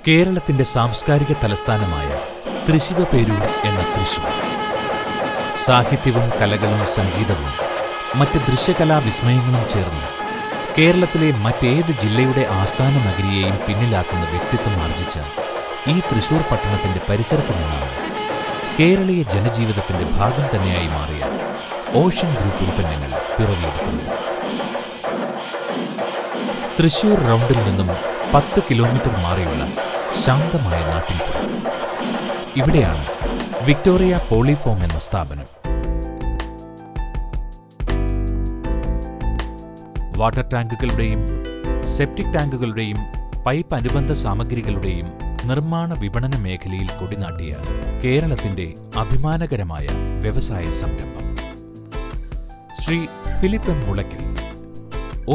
കേരളത്തിന്റെ സാംസ്കാരിക തലസ്ഥാനമായ തൃശ്ശിവപേരൂർ എന്ന തൃശ്ശൂർ. സാഹിത്യവും കലകളും സംഗീതവും മറ്റ് ദൃശ്യകലാവിസ്മയങ്ങളും ചേർന്ന് കേരളത്തിലെ മറ്റേത് ജില്ലയുടെ ആസ്ഥാന നഗരിയെയും പിന്നിലാക്കുന്ന വ്യക്തിത്വം ആർജിച്ച ഈ തൃശ്ശൂർ പട്ടണത്തിന്റെ പരിസരത്തു നിന്നാണ് കേരളീയ ജനജീവിതത്തിന്റെ ഭാഗം തന്നെയായി മാറിയ ഓഷ്യൻ ഗ്രൂപ്പ് ഉൽപ്പന്നങ്ങൾ പിറവിയെടുക്കുന്നത്. തൃശ്ശൂർ റൗണ്ടിൽ നിന്നും 10 കിലോമീറ്റർ മാറിയുള്ള ശാന്തമായ നാട്ടിൻപുറം. ഇവിടെയാണ് വിക്ടോറിയ പോളിഫോം എന്ന സ്ഥാപനം. വാട്ടർ ടാങ്കുകളുടെയും സെപ്റ്റിക് ടാങ്കുകളുടെയും പൈപ്പ് അനുബന്ധ സാമഗ്രികളുടെയും നിർമ്മാണ വിപണന മേഖലയിൽ കൊടിനാട്ടിയ കേരളത്തിന്റെ അഭിമാനകരമായ വ്യവസായ സംരംഭം. Shri Philip M Mulakkal,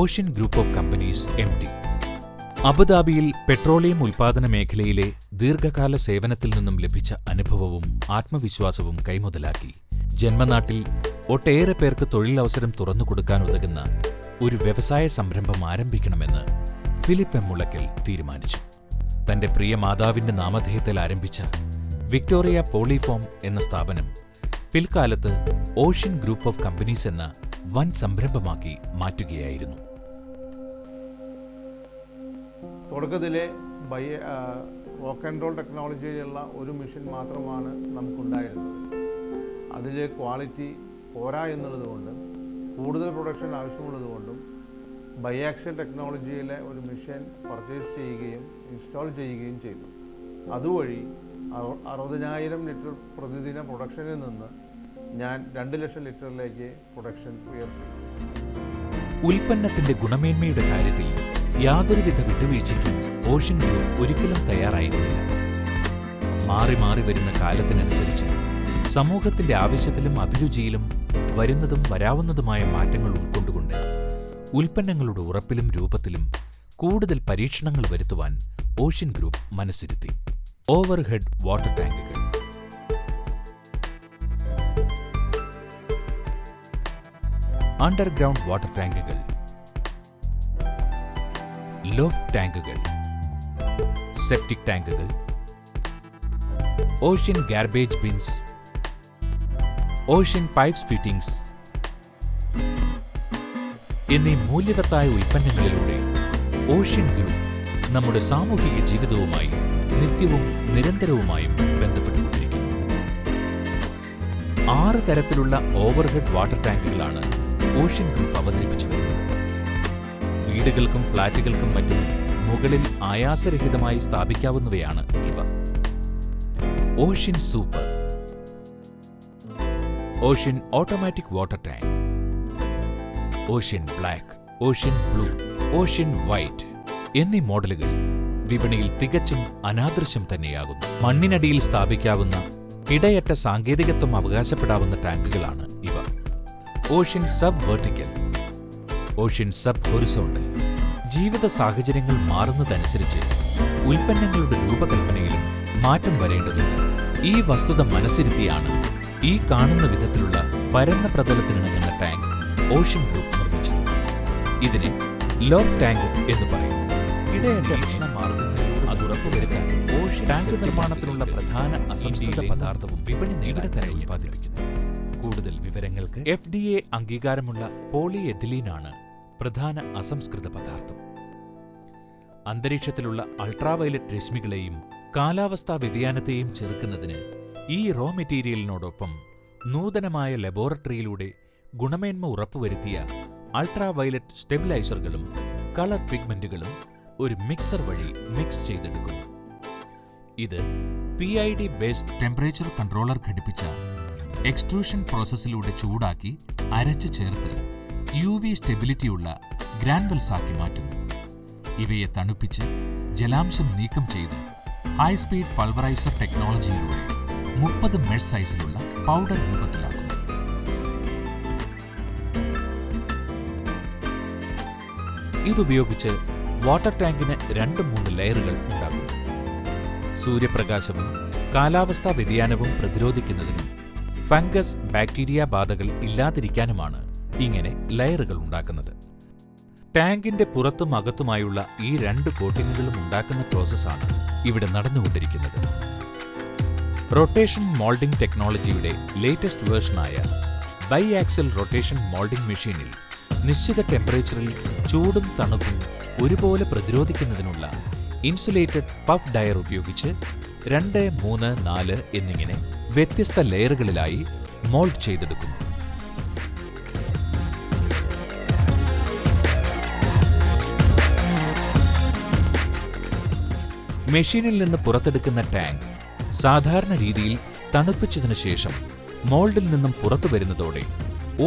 ocean group of companies MD. അബുദാബിയിൽ പെട്രോളിയം ഉൽപാദന മേഖലയിലെ ദീർഘകാല സേവനത്തിൽ നിന്നും ലഭിച്ച അനുഭവവും ആത്മവിശ്വാസവും കൈമുതലാക്കി ജന്മനാട്ടിൽ ഒട്ടേറെ പേർക്ക് തൊഴിലവസരം തുറന്നുകൊടുക്കാനുതകുന്ന ഒരു വ്യവസായ സംരംഭം ആരംഭിക്കണമെന്ന് ഫിലിപ്പ് എം മുളയ്ക്കൽ തീരുമാനിച്ചു. തന്റെ പ്രിയ മാതാവിന്റെ നാമധേയത്തിൽ ആരംഭിച്ച വിക്ടോറിയ പോളിഫോം എന്ന സ്ഥാപനം പിൽക്കാലത്ത് ഓഷ്യൻ ഗ്രൂപ്പ് ഓഫ് കമ്പനീസ് എന്ന വൻ സംരംഭമാക്കി മാറ്റുകയായിരുന്നു. തുടക്കത്തിലെ റോക്ക് ആൻഡ് റോൾ ടെക്നോളജിയിലുള്ള ഒരു മെഷീൻ മാത്രമാണ് നമുക്കുണ്ടായിരുന്നത്. അതിൽ ക്വാളിറ്റി പോരാ എന്നുള്ളതുകൊണ്ടും കൂടുതൽ പ്രൊഡക്ഷൻ ആവശ്യമുള്ളതുകൊണ്ടും ബൈആക്സിൽ ടെക്നോളജിയിലെ ഒരു മെഷീൻ പർച്ചേസ് ചെയ്യുകയും ഇൻസ്റ്റാൾ ചെയ്യുകയും ചെയ്തു. അതുവഴി 60,000 ലിറ്റർ പ്രതിദിന പ്രൊഡക്ഷനിൽ നിന്ന് ഞാൻ 2 ലക്ഷം ലിറ്ററിലേക്ക് പ്രൊഡക്ഷൻ ഉയർത്തി. ഉൽപ്പന്നത്തിന്റെ ഗുണമേന്മയുടെ കാര്യത്തിൽ യാതൊരുവിധ വിട്ടുവീഴ്ചയ്ക്കും ഓഷ്യൻ ഗ്രൂപ്പ് ഒരിക്കലും തയ്യാറായിരുന്നില്ല. മാറി മാറി വരുന്ന കാലത്തിനനുസരിച്ച് സമൂഹത്തിന്റെ ആവശ്യത്തിലും അഭിരുചിയിലും വരുന്നതും വരാവുന്നതുമായ മാറ്റങ്ങൾ ഉൾക്കൊണ്ടുകൊണ്ട് ഉൽപ്പന്നങ്ങളുടെ ഉറപ്പിലും രൂപത്തിലും കൂടുതൽ പരീക്ഷണങ്ങൾ വരുത്തുവാൻ ഓഷ്യൻ ഗ്രൂപ്പ് മനസ്സിരുത്തി. ഓവർഹെഡ് വാട്ടർ ടാങ്കുകൾ, അണ്ടർഗ്രൗണ്ട് വാട്ടർ ടാങ്കുകൾ, ലോഫ്റ്റ് ടാങ്കുകൾ, സെപ്റ്റിക് ടാങ്കുകൾ, ocean garbage bins, ocean pipes fittings എന്നീ മൂല്യവത്തായ ഉൽപ്പന്നങ്ങളിലൂടെ ഓഷ്യൻ ഗ്രൂപ്പ് നമ്മുടെ സാമൂഹിക ജീവിതവുമായി നിത്യവും നിരന്തരവുമായും ബന്ധപ്പെട്ടുകൊണ്ടിരിക്കുന്നു. 6 തരത്തിലുള്ള ഓവർഹെഡ് വാട്ടർ ടാങ്കുകളാണ് ഓഷ്യൻ ഗ്രൂപ്പ് അവതരിപ്പിച്ചു വരുന്നത്. വീടുകൾക്കും ഫ്ളാറ്റുകൾക്കും മറ്റും മുകളിൽ ആയാസരഹിതമായി സ്ഥാപിക്കാവുന്നവയാണ് ഇവ. Ocean super, ocean automatic water tank, ocean black, ocean blue, ocean white എന്നീ മോഡലുകൾ വിപണിയിൽ തികച്ചും അനാദൃശ്യം തന്നെയാകുന്നു. മണ്ണിനടിയിൽ സ്ഥാപിക്കാവുന്ന ഇടയറ്റ സാങ്കേതികത്വം അവകാശപ്പെടാവുന്ന ടാങ്കുകളാണ് ഇവ. Ocean sub vertical, ocean sub horizontal. ജീവിത സാഹചര്യങ്ങൾ മാറുന്നതനുസരിച്ച് ഉൽപ്പന്നങ്ങളുടെ രൂപകൽപ്പനയിലും മാറ്റം വരേണ്ടതുണ്ട്. ഈ വസ്തുത മനസ്സിരുത്തിയാണ് ഈ കാണുന്ന വിധത്തിലുള്ള പരന്ന പ്രതലത്തിനിണങ്ങുന്ന ടാങ്ക് ഓഷ്യൻ ഗ്രൂപ്പ് നിർമ്മിച്ചത്. ഇതിനെ ലോക്ക് ടാങ്ക് എന്ന് പറയും. ഇടയറ്റ ഭക്ഷണം മാർഗങ്ങളിലൂടെ അത് ഉറപ്പുവരുത്താൻ ഓഷ്യൻ ടാങ്ക് നിർമ്മാണത്തിനുള്ള പ്രധാന അസംസ്കൃത പദാർത്ഥവും വിപണി നേടാൻ തന്നെ ഉൽപ്പാദിപ്പിക്കുന്നു. കൂടുതൽ വിവരങ്ങൾക്ക് FDA അംഗീകാരമുള്ള പോളിയെഥിലീനാണ് പ്രധാന അസംസ്കൃത പദാർത്ഥം. അന്തരീക്ഷത്തിലുള്ള അൾട്രാവയലറ്റ് രശ്മികളെയും കാലാവസ്ഥാ വ്യതിയാനത്തെയും ചെറുക്കുന്നതിന് ഈ റോ മെറ്റീരിയലിനോടൊപ്പം നൂതനമായ ലബോറട്ടറിയിലൂടെ ഗുണമേന്മ ഉറപ്പുവരുത്തിയ അൾട്രാവയലറ്റ് സ്റ്റെബിലൈസറുകളും കളർ പിഗ്മെന്റുകളും ഒരു മിക്സർ വഴി മിക്സ് ചെയ്തെടുക്കുന്നു. ഇത് PID ബേസ്ഡ് ടെമ്പറേച്ചർ കൺട്രോളർ ഘടിപ്പിച്ച എക്സ്ട്രൂഷൻ പ്രോസസ്സിലൂടെ ചൂടാക്കി അരച്ച് ചേർത്ത് UV സ്റ്റെബിലിറ്റിയുള്ള ഗ്രാനുവൽസ് ആക്കി മാറ്റുന്നു. ഇവയെ തണുപ്പിച്ച് ജലാംശം നീക്കം ചെയ്ത് ഹൈസ്പീഡ് പൾവറൈസർ ടെക്നോളജിയിലൂടെ 30 മെഷ് സൈസിലുള്ള പൗഡർ രൂപത്തിലാക്കുന്നു. ഇതുപയോഗിച്ച് വാട്ടർ ടാങ്കിന് 2-3 ലെയറുകൾ ഉണ്ടാകുന്നു. സൂര്യപ്രകാശവും കാലാവസ്ഥാ വ്യതിയാനവും പ്രതിരോധിക്കുന്നതിനും ഫംഗസ്, ബാക്ടീരിയ ബാധകൾ ഇല്ലാതിരിക്കാനുമാണ് ഇങ്ങനെ ലെയറുകൾ ഉണ്ടാക്കുന്നത്. ടാങ്കിന്റെ പുറത്തും അകത്തുമായുള്ള ഈ 2 കോട്ടിങ്ങുകളും ഉണ്ടാക്കുന്ന പ്രോസസ്സാണ് ഇവിടെ നടന്നുകൊണ്ടിരിക്കുന്നത്. റൊട്ടേഷൻ മോൾഡിംഗ് ടെക്നോളജിയുടെ ലേറ്റസ്റ്റ് വേർഷനായ ബൈ ആക്സൽ റൊട്ടേഷൻ മോൾഡിംഗ് മെഷീനിൽ നിശ്ചിത ടെമ്പറേച്ചറിൽ ചൂടും തണുപ്പും ഒരുപോലെ പ്രതിരോധിക്കുന്നതിനുള്ള ഇൻസുലേറ്റഡ് പഫ് ഡയർ ഉപയോഗിച്ച് 2, 3, 4 എന്നിങ്ങനെ വ്യത്യസ്ത ലെയറുകളിലായി മോൾഡ് ചെയ്തെടുക്കുന്നു. മെഷീനിൽ നിന്ന് പുറത്തെടുക്കുന്ന ടാങ്ക് സാധാരണ രീതിയിൽ തണുപ്പിച്ചതിനു ശേഷം മോൾഡിൽ നിന്നും പുറത്തു വരുന്നതോടെ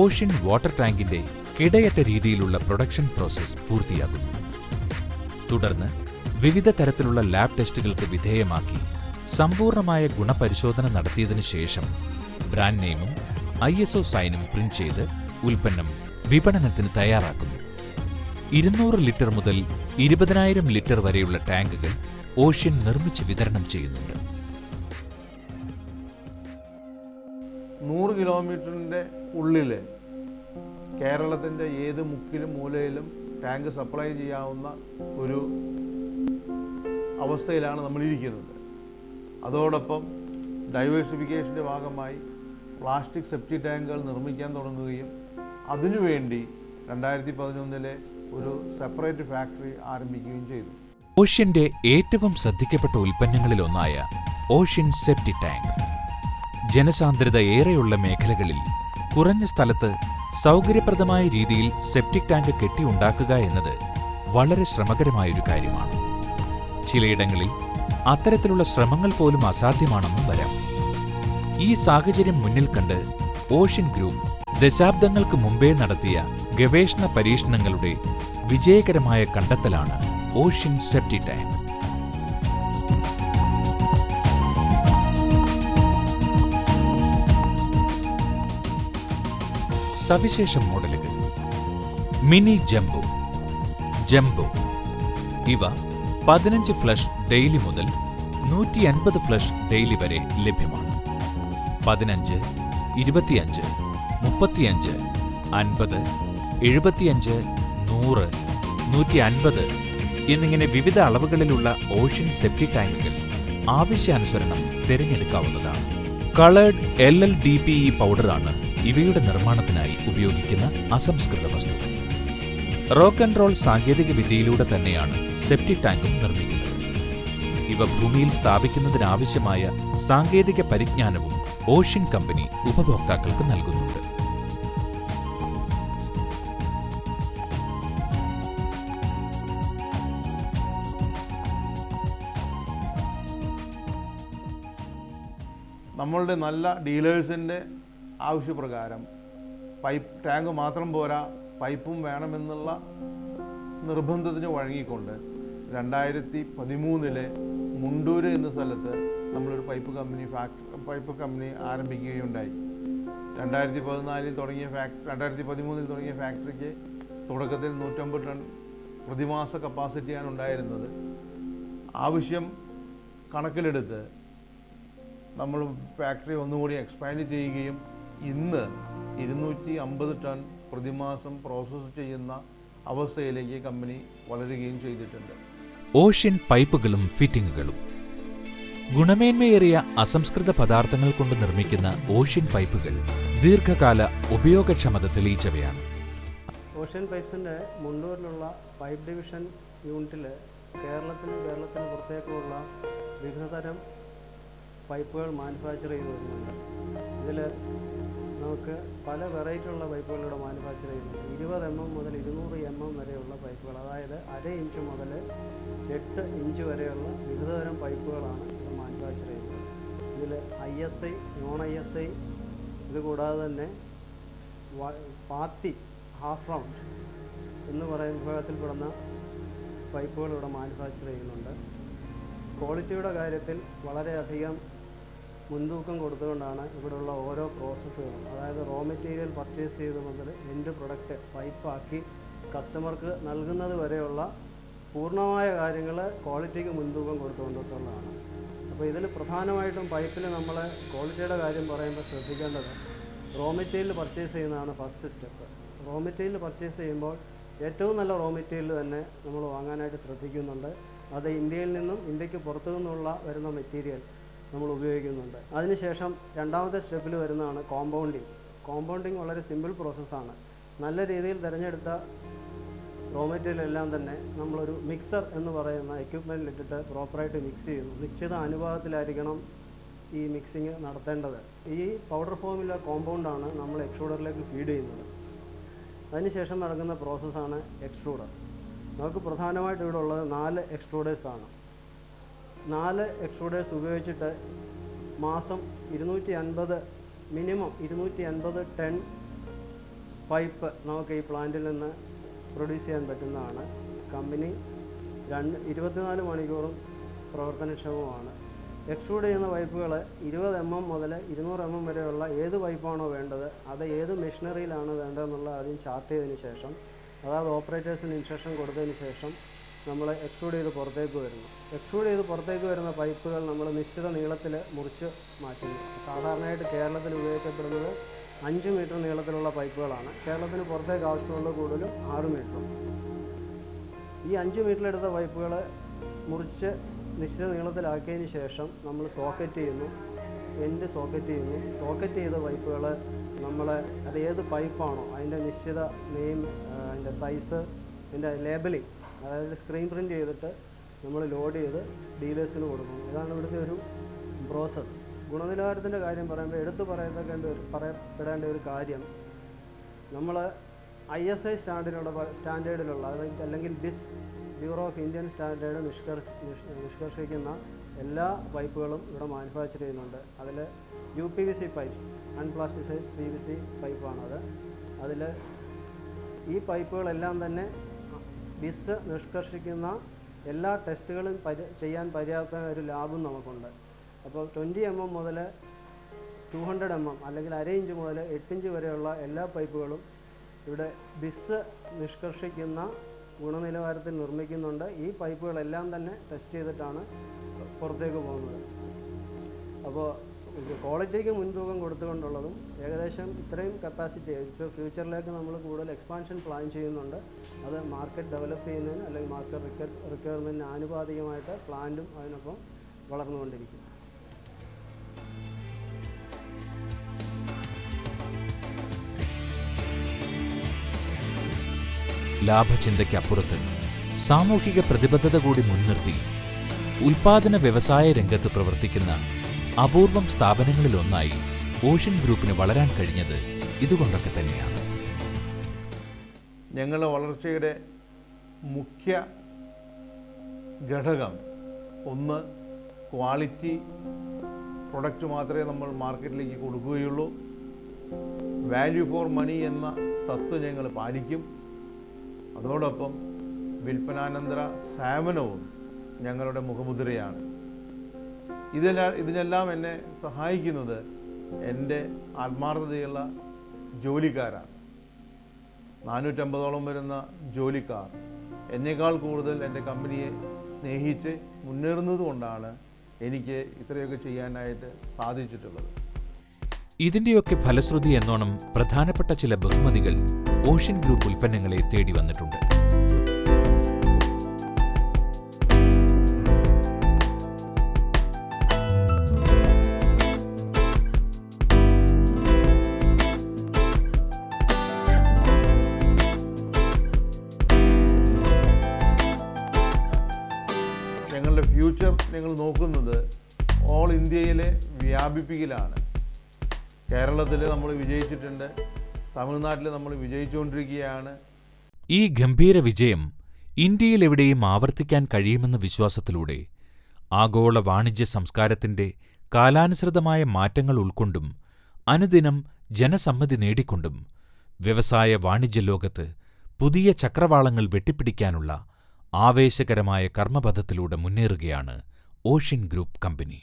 ഓഷ്യൻ വാട്ടർ ടാങ്കിന്റെ കിടയറ്റ രീതിയിലുള്ള പ്രൊഡക്ഷൻ പ്രോസസ് പൂർത്തിയാകുന്നു. തുടർന്ന് വിവിധ തരത്തിലുള്ള ലാബ് ടെസ്റ്റുകൾക്ക് വിധേയമാക്കി സമ്പൂർണമായ ഗുണപരിശോധന നടത്തിയതിനു ശേഷം ബ്രാൻഡ് നെയിമും ISO സൈനും പ്രിന്റ് ചെയ്ത് ഉൽപ്പന്നം വിപണനത്തിന് തയ്യാറാക്കുന്നു. 200 ലിറ്റർ മുതൽ 20,000 ലിറ്റർ വരെയുള്ള ടാങ്കുകൾ ഓഷ്യൻ നിർമ്മിച്ച് വിതരണം ചെയ്യുന്നുണ്ട്. 100 കിലോമീറ്ററിൻ്റെ ഉള്ളിൽ കേരളത്തിൻ്റെ ഏത് മുക്കിലും മൂലയിലും ടാങ്ക് സപ്ലൈ ചെയ്യാവുന്ന ഒരു അവസ്ഥയിലാണ് നമ്മളിരിക്കുന്നത്. അതോടൊപ്പം ഡൈവേഴ്സിഫിക്കേഷൻ്റെ ഭാഗമായി പ്ലാസ്റ്റിക് സെപ്റ്റി ടാങ്കുകൾ നിർമ്മിക്കാൻ തുടങ്ങുകയും അതിനുവേണ്ടി 2011 ഒരു സെപ്പറേറ്റ് ഫാക്ടറി ആരംഭിക്കുകയും ചെയ്തു. ഓഷ്യന്റെ ഏറ്റവും ശ്രദ്ധിക്കപ്പെട്ട ഉൽപ്പന്നങ്ങളിലൊന്നായ ഓഷ്യൻ സെപ്റ്റി ടാങ്ക് ജനസാന്ദ്രത ഏറെയുള്ള മേഖലകളിൽ കുറഞ്ഞ സ്ഥലത്ത് സൗകര്യപ്രദമായ രീതിയിൽ സെപ്റ്റിക് ടാങ്ക് കെട്ടിയുണ്ടാക്കുക എന്നത് വളരെ ശ്രമകരമായൊരു കാര്യമാണ്. ചിലയിടങ്ങളിൽ അത്തരത്തിലുള്ള ശ്രമങ്ങൾ പോലും അസാധ്യമാണെന്നും വരാം. ഈ സാഹചര്യം മുന്നിൽ കണ്ട് ഓഷ്യൻ ഗ്രൂപ്പ് ദശാബ്ദങ്ങൾക്ക് മുമ്പേ നടത്തിയ ഗവേഷണ പരീക്ഷണങ്ങളുടെ വിജയകരമായ കണ്ടെത്തലാണ് ഓഷ്യൻ സെപ്റ്റി ടാങ്ക്. സവിശേഷ മോഡലുകൾ മിനി ജംബോ, ജംബോ ഇവ 15 ഫ്ലഷ് ഡെയിലി മുതൽ 150 ഫ്ലഷ് ഡെയിലി വരെ ലഭ്യമാണ്. 15, 25, 35, 50, 75, 100, 150 എന്നിങ്ങനെ വിവിധ അളവുകളിലുള്ള ഓഷ്യൻ സെപ്റ്റി ടാങ്കുകൾ ആവശ്യാനുസരണം തിരഞ്ഞെടുക്കാവുന്നതാണ്. കളേർഡ് LLDPE പൗഡറാണ് ഇവയുടെ നിർമ്മാണത്തിനായി ഉപയോഗിക്കുന്ന അസംസ്കൃത വസ്തു. റോക്ക് ആൻഡ് റോൾ സാങ്കേതിക വിദ്യയിലൂടെ തന്നെയാണ് സെപ്റ്റി ടാങ്കും നിർമ്മിക്കുന്നത്. ഇവ ഭൂമിയിൽ സ്ഥാപിക്കുന്നതിനാവശ്യമായ സാങ്കേതിക പരിജ്ഞാനവും ഓഷ്യൻ കമ്പനി ഉപഭോക്താക്കൾക്ക് നൽകുന്നുണ്ട്. നമ്മളുടെ നല്ല ഡീലേഴ്സിൻ്റെ ആവശ്യപ്രകാരം ടാങ്ക് മാത്രം പോരാ, പൈപ്പും വേണമെന്നുള്ള നിർബന്ധത്തിന് വഴങ്ങിക്കൊണ്ട് 2013 മുണ്ടൂര് എന്ന സ്ഥലത്ത് നമ്മളൊരു പൈപ്പ് കമ്പനി ആരംഭിക്കുകയുണ്ടായി. 2013 തുടങ്ങിയ ഫാക്ടറിക്ക് തുടക്കത്തിൽ 150 ടൺ പ്രതിമാസ കപ്പാസിറ്റിയാണ് ഉണ്ടായിരുന്നത്. ആവശ്യം കണക്കിലെടുത്ത് നമ്മൾ ഫാക്ടറി ഒന്നുകൂടി എക്സ്പാൻഡ് ചെയ്യുകയും ഇന്ന് 250 ടൺ പ്രതിമാസം പ്രോസസ്സ് ചെയ്യുന്ന അവസ്ഥയിലേക്ക് കമ്പനി വളരുകയും ചെയ്തിട്ടുണ്ട്. ഓഷ്യൻ പൈപ്പുകളും ഫിറ്റിംഗുകളും ഗുണമേന്മയേറിയ അസംസ്കൃത പദാർത്ഥങ്ങൾ കൊണ്ട് നിർമ്മിക്കുന്ന ഓഷ്യൻ പൈപ്പുകൾ ദീർഘകാല ഉപയോഗക്ഷമത തെളിയിച്ചവയാണ്. ഓഷ്യൻ പൈപ്സിൻ്റെ മുണ്ടൂരിലുള്ള പൈപ്പ് ഡിവിഷൻ യൂണിറ്റിൽ കേരളത്തിന് പുറത്തേക്കുള്ള വിവിധതരം പൈപ്പുകൾ മാനുഫാക്ചർ ചെയ്ത് വരുന്നുണ്ട്. ഇതിൽ നമുക്ക് പല വെറൈറ്റിയുള്ള പൈപ്പുകളിലൂടെ മാനുഫാക്ചർ ചെയ്യുന്നുണ്ട്. 20 mm മുതൽ 200 mm വരെയുള്ള പൈപ്പുകൾ, അതായത് 1/2 ഇഞ്ച് മുതൽ 8 ഇഞ്ച് വരെയുള്ള വിവിധതരം പൈപ്പുകളാണ് ഇത് മാനുഫാക്ചർ ചെയ്യുന്നത്. ഇതിൽ ISI, നോൺ ISI, ഇതുകൂടാതെ തന്നെ പാത്തി, ഹാഫ് റൗണ്ട് എന്ന് പറയുന്ന വിഭാഗത്തിൽപ്പെടുന്ന പൈപ്പുകൾ ഇവിടെ മാനുഫാക്ചർ ചെയ്യുന്നുണ്ട്. ക്വാളിറ്റിയുടെ കാര്യത്തിൽ വളരെയധികം മുൻതൂക്കം കൊടുത്തുകൊണ്ടാണ് ഇവിടെയുള്ള ഓരോ പ്രോസസ്സുകളും, അതായത് റോ മെറ്റീരിയൽ പർച്ചേസ് ചെയ്ത് മുതൽ എൻഡ് പ്രൊഡക്റ്റ് പൈപ്പാക്കി കസ്റ്റമർക്ക് നൽകുന്നത് വരെയുള്ള പൂർണ്ണമായ കാര്യങ്ങൾ ക്വാളിറ്റിക്ക് മുൻതൂക്കം കൊടുത്തുകൊണ്ടിട്ടുള്ളതാണ്. അപ്പോൾ ഇതിൽ പ്രധാനമായിട്ടും പൈപ്പിൽ നമ്മൾ ക്വാളിറ്റിയുടെ കാര്യം പറയുമ്പോൾ ശ്രദ്ധിക്കേണ്ടത് റോ മെറ്റീരിയൽ പർച്ചേസ് ചെയ്യുന്നതാണ് first step. Raw material purchase ചെയ്യുമ്പോൾ ഏറ്റവും നല്ല റോ മെറ്റീരിയൽ തന്നെ നമ്മൾ വാങ്ങാനായിട്ട് ശ്രദ്ധിക്കുന്നുണ്ട്. അത് ഇന്ത്യയിൽ നിന്നും ഇന്ത്യക്ക് പുറത്തു നിന്നുള്ള വരുന്ന മെറ്റീരിയൽ നമ്മൾ ഉപയോഗിക്കുന്നുണ്ട്. അതിനുശേഷം രണ്ടാമത്തെ സ്റ്റെപ്പിൽ വരുന്നതാണ് കോമ്പൗണ്ടിങ്. കോമ്പൗണ്ടിങ് വളരെ സിമ്പിൾ പ്രോസസ്സാണ്. നല്ല രീതിയിൽ തിരഞ്ഞെടുത്ത റോ മെറ്റീരിയൽ എല്ലാം തന്നെ നമ്മളൊരു മിക്സർ എന്ന് പറയുന്ന എക്യുപ്മെൻറ്റിലിട്ടിട്ട് പ്രോപ്പറായിട്ട് മിക്സ് ചെയ്യുന്നു. നിശ്ചിത അനുപാതത്തിലായിരിക്കണം ഈ മിക്സിങ് നടത്തേണ്ടത്. ഈ പൗഡർ ഫോമിലുള്ള കോമ്പൗണ്ടാണ് നമ്മൾ എക്സ്ട്രൂഡറിലേക്ക് ഫീഡ് ചെയ്യുന്നത്. അതിനുശേഷം നടക്കുന്ന പ്രോസസ്സാണ് എക്സ്ട്രൂഡർ. നമുക്ക് പ്രധാനമായിട്ട് ഇവിടെ ഉള്ളത് 4 എക്സ്ട്രൂഡേഴ്സാണ്. 4 എക്സ്ട്രൂഡേഴ്സ് ഉപയോഗിച്ചിട്ട് മാസം 250 മിനിമം 250 ടൺ പൈപ്പ് നമുക്ക് ഈ പ്ലാന്റിൽ നിന്ന് പ്രൊഡ്യൂസ് ചെയ്യാൻ പറ്റുന്നതാണ്. കമ്പനി 24 മണിക്കൂറും പ്രവർത്തനക്ഷമമാണ്. എക്സ്ട്രൂഡ് ചെയ്യുന്ന പൈപ്പുകൾ 20 mm മുതൽ 200 mm വരെയുള്ള ഏത് പൈപ്പാണോ വേണ്ടത്, അത് ഏത് മെഷീനറിയിലാണ് വേണ്ടതെന്നുള്ള ആദ്യം ചാർട്ട് ചെയ്തതിന് ശേഷം, അതായത് ഓപ്പറേറ്റേഴ്സിന് ഇൻസ്ട്രക്ഷൻ കൊടുത്തതിന് ശേഷം നമ്മൾ എക്സ്ട്രൂഡ് ചെയ്ത് പുറത്തേക്ക് വരുന്നു. എക്സ്ട്രൂഡ് ചെയ്ത് പുറത്തേക്ക് വരുന്ന പൈപ്പുകൾ നമ്മൾ നിശ്ചിത നീളത്തിൽ മുറിച്ച് മാറ്റുന്നു. സാധാരണയായിട്ട് കേരളത്തിൽ ഉപയോഗിക്കപ്പെടുന്നത് 5 മീറ്റർ നീളത്തിലുള്ള പൈപ്പുകളാണ്. കേരളത്തിന് പുറത്തേക്ക് ആവശ്യമുള്ള കൂടുതലും 6 മീറ്ററും. ഈ 5 മീറ്ററിലെടുത്ത പൈപ്പുകൾ മുറിച്ച് നിശ്ചിത നീളത്തിലാക്കിയതിന് ശേഷം നമ്മൾ സോക്കറ്റ് ചെയ്യുന്നു, എൻഡ് സോക്കറ്റ് ചെയ്യുന്നു. സോക്കറ്റ് ചെയ്ത പൈപ്പുകൾ നമ്മൾ അത് ഏത് പൈപ്പാണോ അതിൻ്റെ നിശ്ചിത നെയിം, അതിൻ്റെ സൈസ്, അതിൻ്റെ ലേബലിംഗ്, അതായത് സ്ക്രീൻ പ്രിൻ്റ് ചെയ്തിട്ട് നമ്മൾ ലോഡ് ചെയ്ത് ഡീലേഴ്സിന് കൊടുക്കുന്നു. ഇതാണ് ഇവിടുത്തെ ഒരു പ്രോസസ്സ്. ഗുണനിലവാരത്തിൻ്റെ കാര്യം പറയുമ്പോൾ എടുത്തു പറയപ്പെടേണ്ട ഒരു കാര്യം, നമ്മൾ ISI സ്റ്റാൻഡേർഡിലുള്ള അല്ലെങ്കിൽ BIS bureau of Indian standard നിഷ്കർഷിക്കുന്ന എല്ലാ പൈപ്പുകളും ഇവിടെ മാനുഫാക്ചർ ചെയ്യുന്നുണ്ട്. അതിൽ UPVC പൈപ്പ്സ്, അൺപ്ലാസ്റ്റിസൈസ് PVC പൈപ്പാണത്. അതിൽ ഈ പൈപ്പുകളെല്ലാം തന്നെ BIS നിഷ്കർഷിക്കുന്ന എല്ലാ ടെസ്റ്റുകളും ചെയ്യാൻ പര്യാപ്തമായ ഒരു ലാബും നമുക്കുണ്ട്. അപ്പോൾ 20 mm മുതൽ 200 mm അല്ലെങ്കിൽ 1/2 ഇഞ്ച് മുതൽ 8 ഇഞ്ച് വരെയുള്ള എല്ലാ പൈപ്പുകളും ഇവിടെ BIS നിഷ്കർഷിക്കുന്ന ഗുണനിലവാരത്തിൽ നിർമ്മിക്കുന്നുണ്ട്. ഈ പൈപ്പുകളെല്ലാം തന്നെ ടെസ്റ്റ് ചെയ്തിട്ടാണ് പുറത്തേക്ക് പോകുന്നത്. അപ്പോൾ ക്വാളിറ്റിക്ക് മുൻതൂക്കം കൊടുത്തുകൊണ്ടുള്ളതും ഏകദേശം ഇത്രയും കപ്പാസിറ്റി. ഇപ്പോൾ ഫ്യൂച്ചറിലേക്ക് നമ്മൾ കൂടുതൽ എക്സ്പാൻഷൻ പ്ലാൻ ചെയ്യുന്നുണ്ട്. അത് മാർക്കറ്റ് ഡെവലപ്പ് ചെയ്യുന്നതിന് അല്ലെങ്കിൽ മാർക്കറ്റ് റിക്വയർമെൻറ്റിന് ആനുപാതികമായിട്ട് പ്ലാന്റും അതിനൊപ്പം വളർന്നുകൊണ്ടിരിക്കും. ലാഭചിന്തയ്ക്കപ്പുറത്ത് സാമൂഹിക പ്രതിബദ്ധത കൂടി മുൻനിർത്തി ഉൽപാദന വ്യവസായ രംഗത്ത് പ്രവർത്തിക്കുന്ന അപൂർവം സ്ഥാപനങ്ങളിലൊന്നായി ഓഷ്യൻ ഗ്രൂപ്പിന് വളരാൻ കഴിഞ്ഞത് ഇതുകൊണ്ടൊക്കെ തന്നെയാണ്. ഞങ്ങളുടെ വളർച്ചയുടെ മുഖ്യ ഘടകം ഒന്ന്, ക്വാളിറ്റി പ്രൊഡക്റ്റ് മാത്രമേ നമ്മൾ മാർക്കറ്റിലേക്ക് കൊടുക്കുകയുള്ളൂ. വാല്യൂ ഫോർ മണി എന്ന തത്വം ഞങ്ങൾ പാലിക്കും. അതോടൊപ്പം വിൽപ്പനാനന്തര സേവനവും ഞങ്ങളുടെ മുഖമുദ്രയാണ്. ഇതിനെല്ലാം എന്നെ സഹായിക്കുന്നത് എൻ്റെ ആത്മാർത്ഥതയുള്ള ജോലിക്കാരാണ്. 450ഓളം വരുന്ന ജോലിക്കാർ എന്നേക്കാൾ കൂടുതൽ എൻ്റെ കമ്പനിയെ സ്നേഹിച്ച് മുന്നേറുന്നത് കൊണ്ടാണ് എനിക്ക് ഇത്രയൊക്കെ ചെയ്യാനായിട്ട് സാധിച്ചിട്ടുള്ളത്. ഇതിന്റെയൊക്കെ ഫലശ്രുതി എന്നോണം പ്രധാനപ്പെട്ട ചില ബഹുമതികൾ ഓഷ്യൻ ഗ്രൂപ്പ് ഉൽപ്പന്നങ്ങളെ തേടി വന്നിട്ടുണ്ട്. ഞങ്ങളുടെ ഫ്യൂച്ചർ ഞങ്ങൾ നോക്കുന്നത് ഓൾ ഇന്ത്യയിലെ വ്യാപിപ്പിക്കലാണ്. കേരളത്തിൽ നമ്മൾ വിജയിച്ചിട്ടുണ്ട്, തമിഴ്നാട്ടിൽ നമ്മൾ വിജയിച്ചുകൊണ്ടിരിക്കുകയാണ്. ഈ ഗംഭീര വിജയം ഇന്ത്യയിലെവിടെയും ആവർത്തിക്കാൻ കഴിയുമെന്ന വിശ്വാസത്തിലൂടെ ആഗോള വാണിജ്യ സംസ്കാരത്തിന്റെ കാലാനുസൃതമായ മാറ്റങ്ങൾ ഉൾക്കൊണ്ടും അനുദിനം ജനസമ്മതി നേടിക്കൊണ്ടും വ്യവസായ വാണിജ്യ ലോകത്ത് പുതിയ ചക്രവാളങ്ങൾ വെട്ടിപ്പിടിക്കാനുള്ള ആവേശകരമായ കർമ്മപഥത്തിലൂടെ മുന്നേറുകയാണ് ഓഷ്യൻ ഗ്രൂപ്പ് കമ്പനി.